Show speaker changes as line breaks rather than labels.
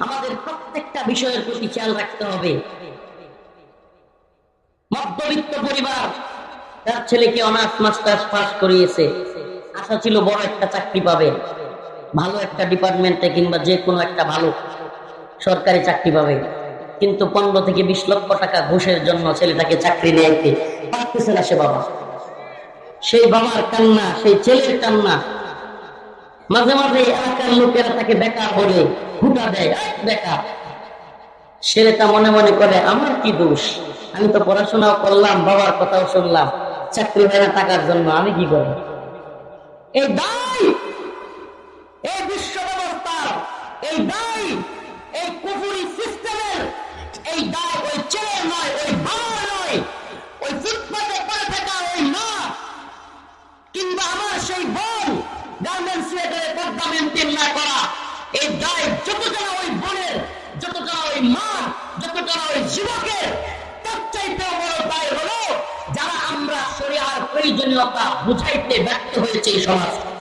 আমাদের প্রত্যেকটা বিষয়ের প্রতি খেয়াল রাখতে হবে। মধ্যবিত্ত পরিবার, তার ছেলেকে অনার্স মাস্টার্স পাস করিয়েছে, আশা ছিল বড় একটা চাকরি পাবে, ভালো একটা ডিপার্টমেন্টে কিংবা যে কোনো একটা ভালো সরকারি চাকরি পাবে, কিন্তু 15 থেকে 20 লক্ষ টাকা ঘুষের জন্য ছেলেটাকে চাকরি নিতে পারতেছে না সে বাবা। সেই বাবার কান্না, সেই ছেলের কান্না, মাঝে মাঝে এলাকার লোকেরা তাকে বেকার বলে হুটা দেয়, বেকার। ছেলেটা মনে মনে করে আমার কি দোষ, আমি তো পড়াশোনাও করলাম, বাবার কথাও শুনলাম, চাকরি হয় না টাকার জন্য, আমি কি করি? এই দায়, এই বিশ্ব ব্যবস্থার, এই দায়, এই কুফরি সিস্টেমের, এই দায় ওই ছেলে নয়, ওই বাবা নয়, ওই ফুটপাতে পড়ে থাকা ওই মা কিংবা আমার সেই বোন গার্মেন্টস সেক্টরে পর্দা মেনটেন না করা, এই দায় যতটা ওই বোনের, যতটা ওই মা, যতটা ওই যুবকের, তার চাইতেও বড় দায় হলো যারা আমরা শরিয়ার প্রয়োজনীয়তা বুঝাইতে ব্যর্থ হয়েছে এই সমাজ।